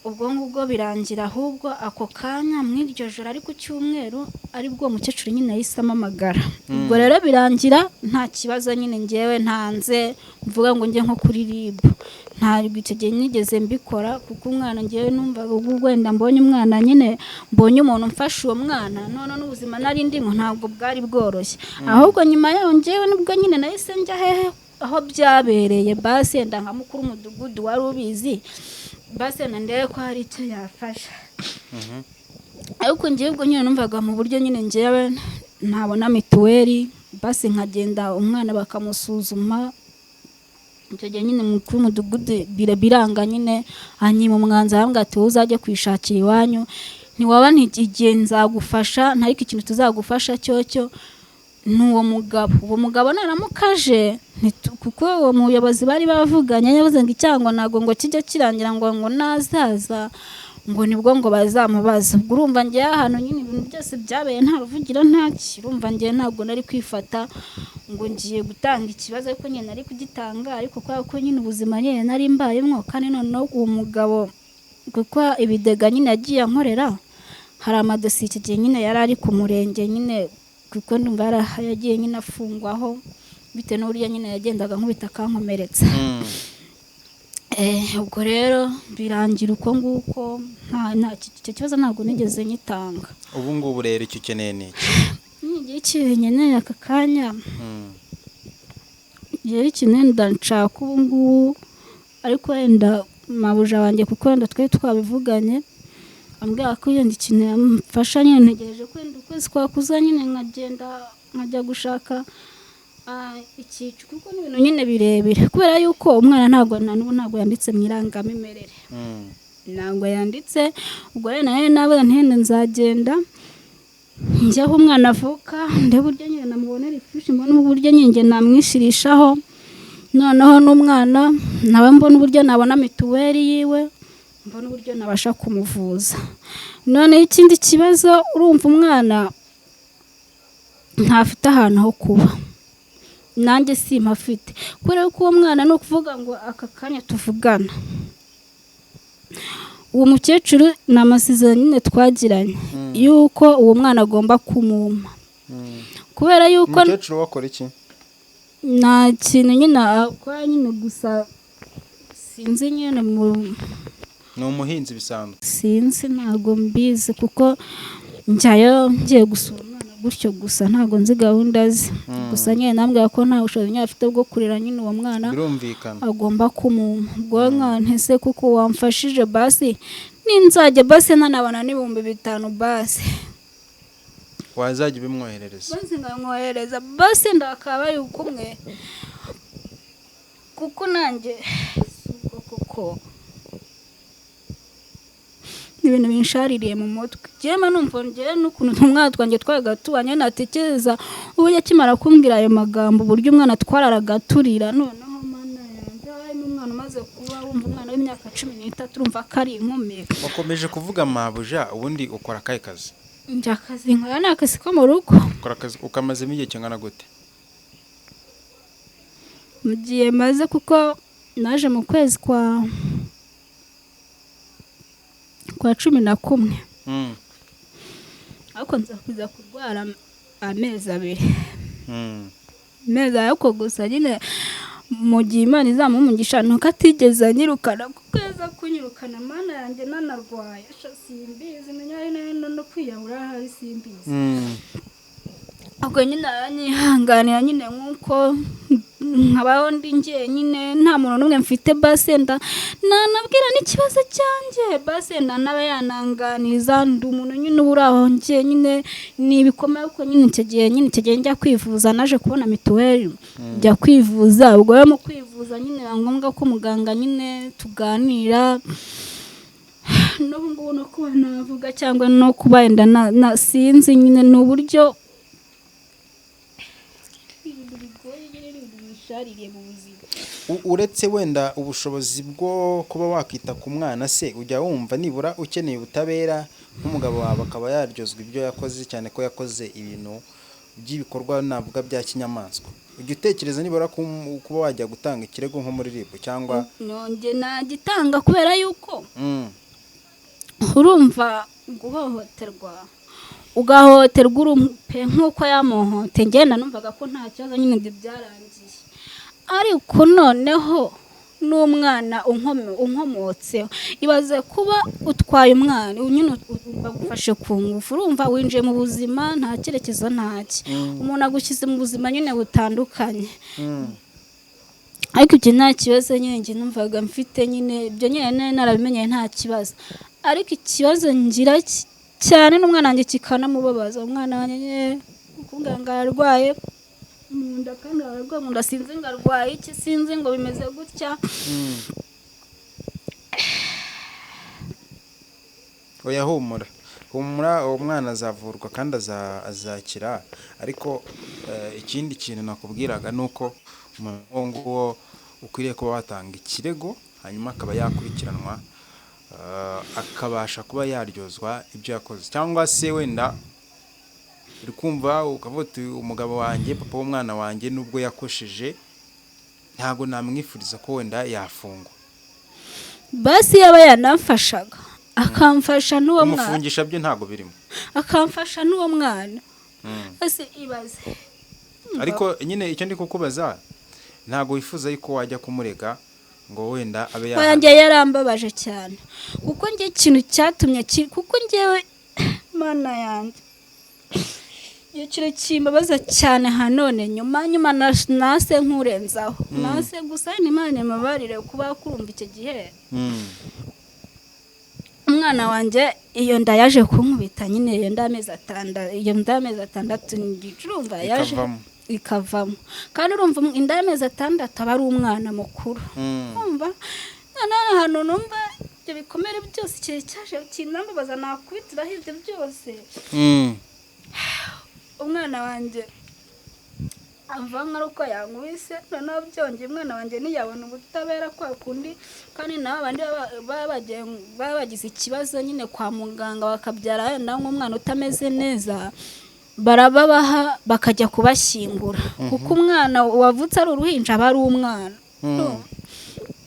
ubwo ngubwo birangira, ahubwo ako kanya mw'iryo joro ari ku cyumweru aribwo umukecuru nyine yahise amamagara. Ubwo rero birangira nta kibazo nyine ngewe ntanze mvuga ngo njye nko kuri RIB, ntabwo icyo gihe nigeze mbikora, kuko umwana ngewe numvaga wenda mbonye umwana nyine mbonye umuntu mfasha uwo mwana, none n'ubuzima nari ndimo ntabwo bwari bworoshye. Ahubwo nyuma yaho ngewe nibwo nyine nahise njya hehe aho byabereye, basi yenda nka mukuru w'umudugudu wari ubizi, basi ndebe ko hari icyo yafasha. Ariko ngewe ubwo nyine numvaga mu buryo nyine ngewe ntabona mituweli, basi nkagenda umwana bakamusuzuma. Icyo gihe nyine mukuru w'umudugudu biranga nyine hanyuma umwanzuro arambwira ati wowe uzajye kwishakira iwanyu, ntiwaba ntigiye nzagufasha, ntariko ikintu tuzagufasha cyo n'uwo mugabo. Uwo mugabo naramukaje, kuko uwo muyobozi bari bavuganye yavuze ngo icyangwa nago ngo kijya kirangira ngo nazaza ngo nibwo ngo bazamubaza. Ubwo urumva ngiye ahantu nyine ibintu byose byabaye nta ruvugira ntaki, urumva ngiye ntabwo nari kwifata ngo ngiye gutanga ikibazo, ariko nyine nari kugitanga, ariko kubera ko nyine ubuzima nyine nari mbayemwo, kandi noneho uwo mugabo kuko ibidega nyine yagiye ankorera, hari amadosiye iki gihe nyine yari ari ku murenge nyine, kuko ndumva yagiye nyine afungwaho bitewe n'uburyo nyine yagendaga nkubita akankomeretsa. Ubwo rero birangira uko nguko, icyo kibazo ntabwo nigeze nyitanga. Ubu ngubu rero icyo ukeneye ni iki? Nkeneye aka kanya yari ikinenda nshaka ubu ngubu, ariko wenda mabuja wanjye kuko wenda twari twabivuganye, ambwira ko yenda ikintu yamfasha nyine ntegereje ko wenda ukwezi kwakuza nyine nkajya gushaka ikicu kuko ni ibintu nyine birebire kubera yuko umwana ntabwo yanditse mu irangamimerere ntabwo yanditse ubwo rero nawe ntende nzagenda njye aho umwana avuka ndebe uburyo nyine namubonera ifishi mbona uburyo nyine namwishirishaho noneho n'umwana nawe mbona uburyo nabona mituweli yiwe mbona uburyo nabasha kumuvuza noneho ikindi kibazo urumva umwana ntafite ahantu ho kuba nanjye simpafite kubera ko uwo mwana ni ukuvuga ngo aka kanya tuvugana uwo mukecuru ni amasezerano nyine twagiranye yuko uwo mwana agomba kumuma kubera yuko umukecuru wakora iki nta kintu nyine akora nyine gusa sinzi nyine ni umuhinzi bisanzwe sinzi ntabwo mbizi kuko njyayo ngiye gusura umwana gutyo gusa ntabwo nzi gahunda ze gusa nyine nambwira ko nta bushobozi nyine afite bwo kurera nyine uwo mwana agomba kumuma ubwo nkantese kuko wamfashije basi ninzajya basi nanabona n'ibihumbi 5 basi wazajya ubimwoherereza basi nkamwohereza basi ndakaba yuko umwe kuko nanjye kuko ibintu binshaririye mu mutwe jema numva ngiye n'ukuntu umwana twanjye twagatubanye natekereza uburyo akimara kumbwira ayo magambo uburyo umwana twararagaturira noneho mana yanjye harimo umwana umaze kuba wumva umwana w'imyaka 13 urumva ko ari inkumi wakomeje kuvuga mabuja ubundi ukora akahe kazi njya akazi nkora ni akazi ko mu rugo ukora akazi ukamazemo igihe kingana gute mu gihe maze kuko naje mu kwezi kwa 11 ariko nzakuza kurwara amezi 2 meza yako gusa nyine mu gihe Imana izamumugisha nuko atigeze anyirukana kuko yaza kunyirukana mana yanjye nanarwaye simbizi no kwiyahura hari simbizi ubwo nyine aranyihanganira nyine nk'uko nkabaho ndi ngiye nyine nta muntu n'umwe mfite basi nanabwira n'ikibazo cyanjye basi nawe yananganiza ndi umuntu nyine ubura aho ngiye nyine nibikomeye uko nyine icyo gihe njya kwivuza naje kubona mituweli njya kwivuza ubwo mu kwivuza nyine ngombwa ko muganga nyine tuganira n'ubu ngubu no kuba navuga cyangwa no kuba yenda sinzi nyine ni uburyo uretse wenda ubushobozi bwo kuba wakita ku mwana se ujya wumva nibura ukeneye ubutabera nk'umugabo wawe akaba yaryozwa ibyo yakoze cyane ko yakoze ibintu by'ibikorwa navuga bya kinyamaswa ujya utekereza nibura kuba wajya gutanga ikirego nko muri RIB cyangwa nonge nagitanga kubera yuko urumva guhohoterwa ugahohoterwa urumpe nk'uko yamuhote ngenda numvaga ko nta kibazo nyine byarangiye ariko noneho n'umwana unkomotseho ibaze kuba utwaye umwana nyine bagufashe ku ngufu urumva winjiye mu buzima nta cyerekezo ntacyo umuntu agushyize mu buzima nyine butandukanye ariko ibyo nta kibazo nyine njye numvaga mfite nyine ibyo nyine narabimenyeye nta kibazo ariko ikibazo ngira cyane n'umwana wanjye kikanamubabaza umwana wanjye kuvuga ngo ararwaye munda kandi ararwaye munda sinzi ngo arwaye iki sinzi ngo bimeze gutya oya humura uwo mwana azavurwa kandi azakira ariko ikindi kintu nakubwiraga nuko umuhungu wo ukwiriye kuba watanga ikirego hanyuma akaba yakurikiranwa akabasha kuba yaryozwa ibyo yakoze cyangwa se wenda uri kumva ukavuga uti umugabo wanjye papa w'umwana wanjye nubwo yakosheje ntabwo namwifuriza ko wenda yafungwa basi yaba yanamfashaga akamfasha n'uwo mwana umufungisha byo ntabwo birimo akamfasha n'uwo mwana ese ibaze ariko nyine icyo ndi kukubaza ntabwo wifuza yuko wajya kumurega ngo wenda abe yanjye yarambabaje cyane kuko njye ikintu cyatumye kuko njyewe mana yanjye iyo kimbabaza cyane hanone nyuma nase nkurenzaho nase gusa Imana imabarire kuba kurumva icyo gihe umwana wanjye iyo nda yaje kunkubita nyine iyo nda amezi atandatu urumva yaje ikavamo kandi urumva inda y'amezi atandatu aba ari umwana mukuru urumva noneho ahantu numva ibyo bikomere byose cyaje kinambabaza nakubitiraho ibyo byose umwana wanjye ava nk'uko yankubise noneho byongeye umwana wanjye ntiyabona ubutabera kwa kundi kandi nabo abandi baba bagize ikibazo nyine kwa muganga bakabyara wenda nk'umwana utameze neza barababaha bakajya kubashyingura kuko umwana wavutse ari uruhinja aba ari umwana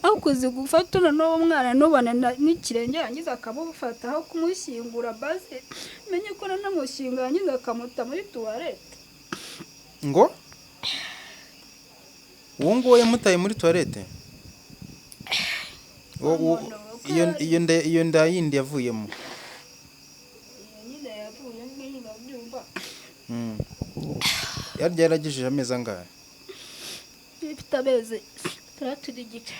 aho kuzi gufata n'uwo mwana nubone n'ikirenge yangiza akamufata aho kumushyingura base menye ko nanamushyingura yangiza akamuta muri tuwarete ngo uwo nguwo yamutaye muri tuwarete iyo nda yindi yavuyemo yaragejeje amezi angahe ifite amezi 6 n'igice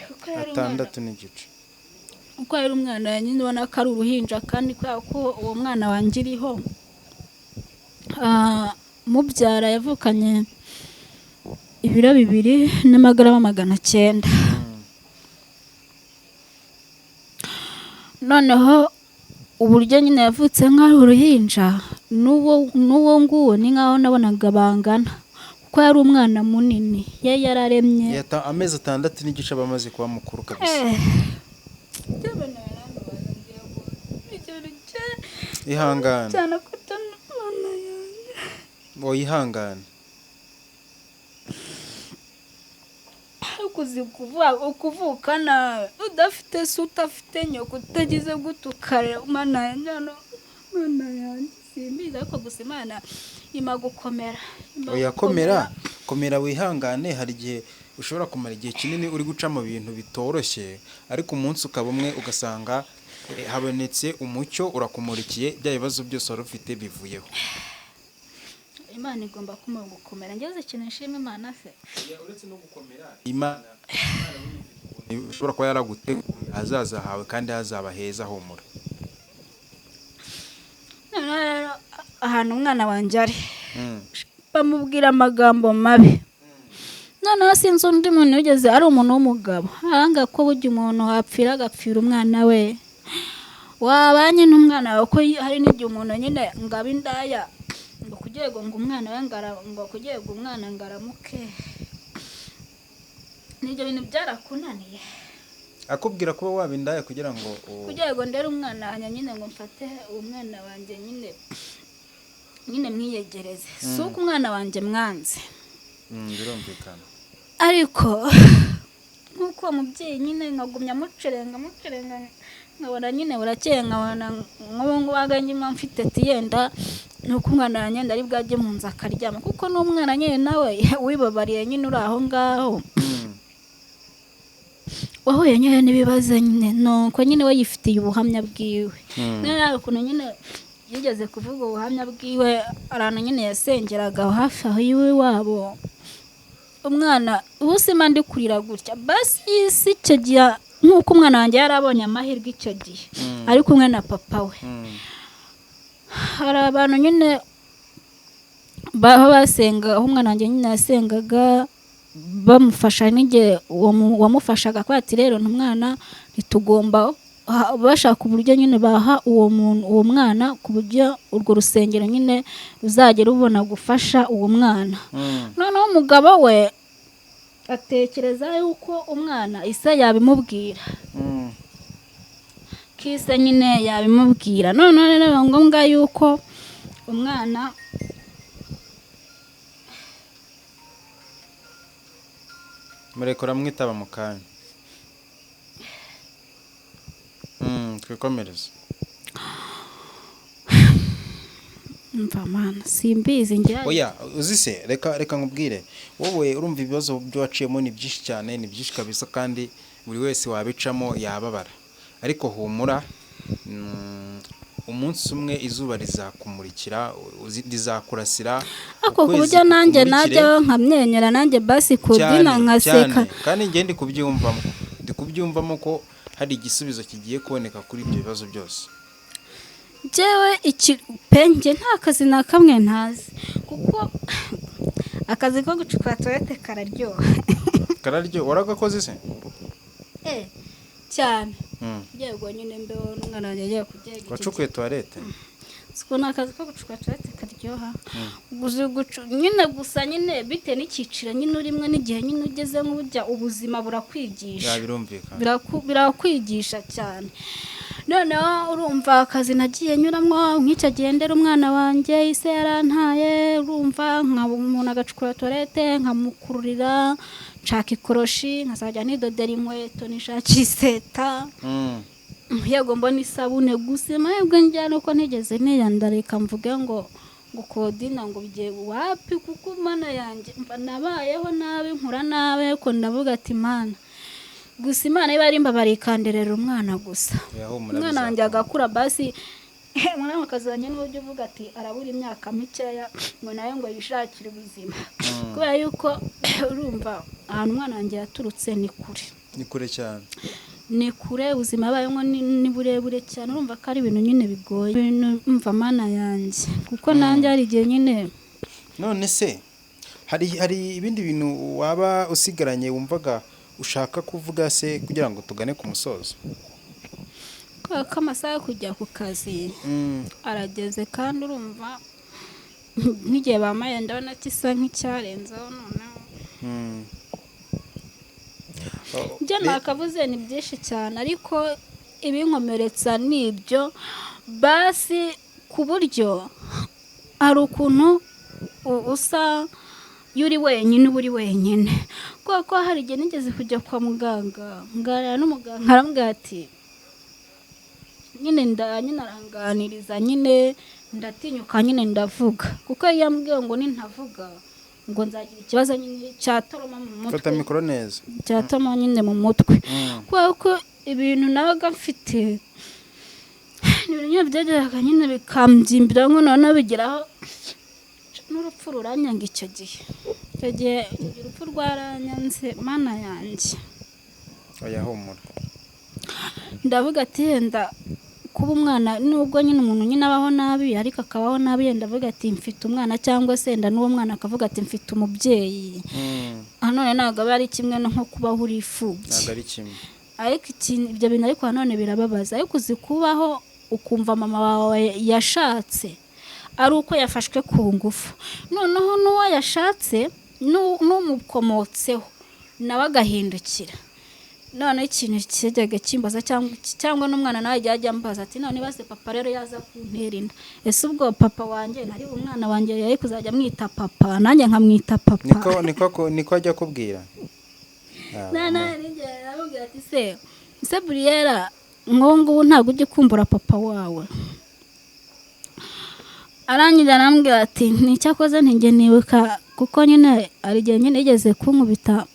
uko yari umwana nyine ubona ko ari uruhinja kandi kubera ko uwo mwana wanjye iriho mubyara yavukanye ibiro 2 n'amagarama 900 noneho uburyo nyine yavutse nk'ari uruhinja n'uwo nguwo ni nk'aho nabonaga bangana kuko yari umwana munini yararemye amezi 6 n'igice bamaze kuba mukuru kabisa ihangane ihangane ukuvukana udafite se utafite nyoko utagize gutukara mana yanjye simbiza ariko gusa Imana ima gukomera komera wihangane hari igihe ushobora kumara igihe kinini uri guca mu bintu bitoroshye ariko umunsi ukaba umwe ugasanga habonetse umucyo urakumurikiye bya bibazo byose wari ufite bivuyeho. Imana igomba gukomera ngeze ikintu nshima Imana se uretse no gukomera Imana ushobora kuba yaraguteguye hazaza hawe kandi hazaba heza homura. Ahantu umwana wanjye ari bamubwira amagambo mabi noneho sinzi undi muntu ugeze ari umuntu w'umugabo ahanga ko burya umuntu wapfira agapfira umwana we wabanye n'umwana wawe ko hari n'igihe umuntu nyine ngaba indaya ngo kugiye ngo umwana we ngo kugiye ngo umwana ngaramuke n'ibyo bintu byarakunaniye akubwira kuba wabindaya kugira ngo kugiye ngo ndere umwana hanya nyine ngo mfate umwana wanjye nyine mwiyegereze suko umwana wanjye mwanze birumvikana ariko nkuko umubyeyi nyine nkagumya mucerenga nkabona nyine burakeye nkabona nk'ubu waganye mfite tiyenda nuko umwana yanyenda ari bwajye mu nzu akaryama kuko n'umwana nyine nawe wibabariye nyine uri aho ngaho wahuye nyine n'ibibazo nyine nuko nyine we yifitiye ubuhamya bwiwe nawe ukuntu nyine yigeze kuvuga ubuhamya bwiwe arantu nyine yasengeraga hafi aho iwe wabo umwana ubusima ndi kurira gutya basi isi icyo gihe nk'uko umwana wanjye yarabonye amahirwe icyo gihe ari kumwe na papa we hari abantu nyine basenga aho umwana wanjye nyine yasengaga bamufasha n'igihe wamufashaga ko ati rero umwana ntitugomba bashaka uburyo nyine baha uwo mwana ku buryo urwo rusengero nyine ruzagera rubona gufasha uwo mwana noneho umugabo we atekereza yuko umwana isa yabimubwira kisa nyine yabimubwira noneho rero ngombwa yuko umwana murekura mwitaba mu kanya twikomereze mva mana simbizi ngira oya uzise reka nkubwire wowe urumva ibibazo byo waciyemo ni byinshi cyane ni byinshi kabisa kandi buri wese wabicamo yababara ariko humura umunsi umwe izuba rizakumurikira rizakurasira ako kuburyo nanjye najya nkamyenyera nanjye basi kudina nkaseka kandi ngiye ndi kubyumvamo ko hari igisubizo kigiye kuboneka kuri ibyo bibazo byose njyewe penge nta kazi na kamwe ntazi kuko akazi ko gucukura toilette kararyoha. waragakoze se? Cyane yego nyine mbeho n'umwana wanjye yagiye kugenda wacukuye toilette siko nakazi ko gucukura toilette karyoha nyine gusa nyine bite n'ikicira nyine urimwe n'igihe nyine ugeze nk'ujya ubuzima burakwigisha birakwigisha cyane. Noneho urumva akazi nagiye nyuramwo nk'icyo gendera umwana wanjye ise yarantaye, urumva nkaba umuntu agacukura toilette nkamukururira nshaka ikoroshi nkazajya nidodera inkweto nishaka iseta yego mbona isabune gusa mahebwe njyana uko ntigeze niyandarika mvuge ngo Claudine ngo bigiye wapi kuko mana yanjye nabayeho nabi nkura nabi ko ndavuga ati mana gusa Imana iba ari mbabarikanderera umwana gusa umwana wanjye agakura basi mwana wakazanye n'uburyo uvuga ati arabura imyaka mikeya ngo nayo ngo yishakire ubuzima kubera yuko urumva ahantu umwana wanjye yaturutse ni kure cyane ni kure ubuzima bayemo ni burebure cyane urumva ko ari ibintu nyine bigoye umva mana yanjye kuko nanjye hari igihe nyine. None se hari ibindi bintu waba usigaranye wumvaga ushaka kuvuga se kugira ngo tugane ku musozo? Ko amasaha yo kujya ku kazi arageze kandi urumva n'igihe bamaye ndabona kisa nk'icyarenzeho noneho ibyo nakavuze ni byinshi cyane ariko ibinkomeretsa nibyo basi ku buryo hari ukuntu usa yuri wenyine uba uri wenyine kuko hari igihe nigeze kujya kwa muganga nganira n'umuganga arambwira ati nyine aranganiriza nyine ndatinyuka nyine ndavuga kuko yambwiye ngo nintavuga ngo nzagira ikibazo nyine cyatoroma mu mutwe. Fata mikoro neza. Cyatoma nyine mu mutwe kuko ibintu nabaga mfite ibintu byageraga nyine bikamby'imbira ngo none bigeraho n'urupfu ruranyanga icyo gihe urupfu rwaranyanze mana yanjye. Oya humura. Ndavuga ati yenda kuba umwana nubwo nyine umuntu nyine abaho nabi ariko akabaho nabi yenda avuga ati mfite umwana cyangwa se yenda n'uwo mwana akavuga ati mfite umubyeyi none ntabwo aba ari kimwe nko kubaho uri imfubyi. Ntabwo ari kimwe ariko ibyo bintu ariko none birababaza ariko uzi kubaho ukumva mama wawe yashatse ari uko yafashwe ku ngufu noneho n'uwo yashatse n'umukomotseho nawe agahindukira none ikintu kijyaga kimbaza cyangwa n'umwana nawe yajya ambaza ati none base papa rero yaza kuntera inda ese ubwo papa wanjye nari umwana wanjye yari kuzajya mwita papa nanjye nkamwita papa niko ajya kubwira nana nige arabwira ati se Briella ngongo ntabwo ujye kumbura papa wawe arangira arambwira ati nicyakoze ntige nibuka kuko nyine ari igihe nyine yigeze kunkubita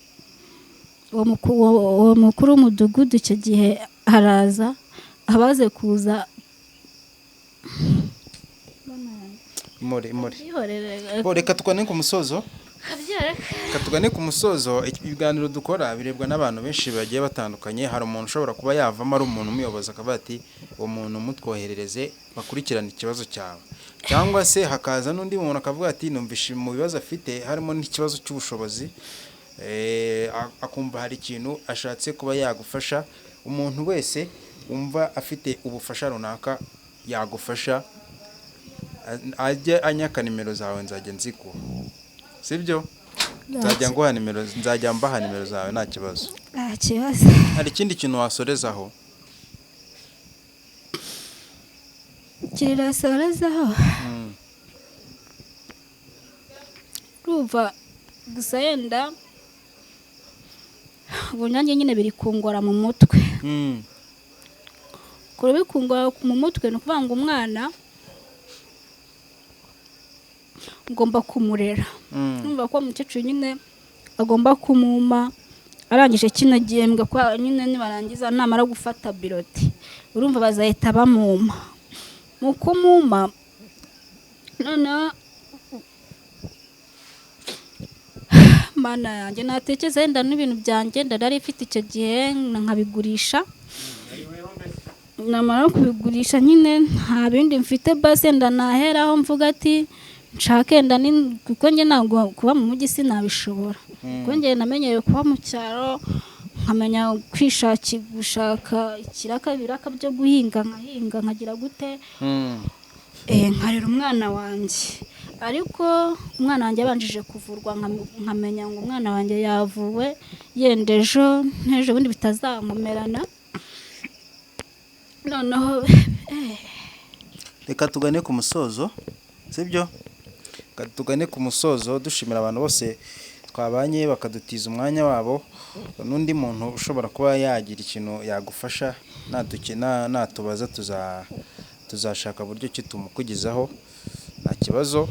uwo mukuru w'umudugudu icyo gihe haraza abaze kuza reka tugane ku musozo ibiganiro dukora birebwa n'abantu benshi bagiye batandukanye hari umuntu ushobora kuba yavamo ari umuntu umuyobozi akavuga ati uwo muntu mutwoherereze bakurikirana ikibazo cyawe cyangwa se hakaza n'undi muntu akavuga ati numvishe mu bibazo afite harimo n'ikibazo cy'ubushobozi akumva hari ikintu ashatse kuba yagufasha. Umuntu wese wumva afite ubufasha runaka yagufasha ajye anyaka nimero zawe nzajya nziguha sibyo nzajya mbaha nimero zawe nta kibazo. Hari ikindi kintu wasorezaho? Kirasorezaho ruva gusa yenda ubunyange nyine biri kungora mu mutwe kuri bikungora mu mutwe no kuvanga umwana ngomba kumurera numva ko umukecuru nyine agomba kumuma arangije kino gihembwe kwa nyine nibarangiza namara gufata biroti urumva bazahita bamuma mu kumuma none mana yanjye natekereza yenda n'ibintu byanjye ndari ifite icyo gihe nkabigurisha namara kubigurisha nyine nta bindi mfite base ndanaheraho mvuga ati nshake kuko njye ntabwo kuba mu mujyi sinabishobora kuko njye namenyeye kuba mu cyaro nkamenya gushaka ikiraka biraka byo guhinga nkagira gute nkarera umwana wanjye ariko umwana wanjye yabanjije kuvurwa nkamenya ngo umwana wanjye yavuwe yenda ejo bundi bitazamumerana noneho reka tugane ku musozo sibyo tugane ku musozo dushimira abantu bose twabanye bakadutiza umwanya wabo n'undi muntu ushobora kuba yagira ikintu yagufasha natubaza tuzashaka buryo ki tumukugizaho nta kibazo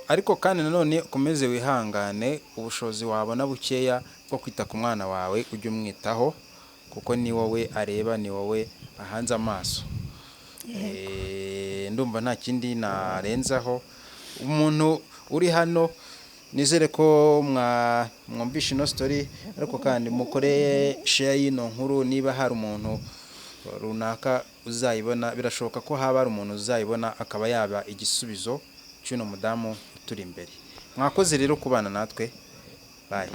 ariko kandi nanone ukomeze wihangane ubushobozi wabona bukeya bwo kwita ku mwana wawe ujye umwitaho kuko ni wowe areba ni wowe ahanze amaso ndumva nta kindi narenzaho umuntu uri hano nizere ko mwumvishe ino story ariko kandi mukore share y'ino nkuru niba hari umuntu runaka uzayibona birashoboka ko haba hari umuntu uzayibona akaba yaba igisubizo cy'uno mudamu turi imbere mwakoze rero kubana natwe bye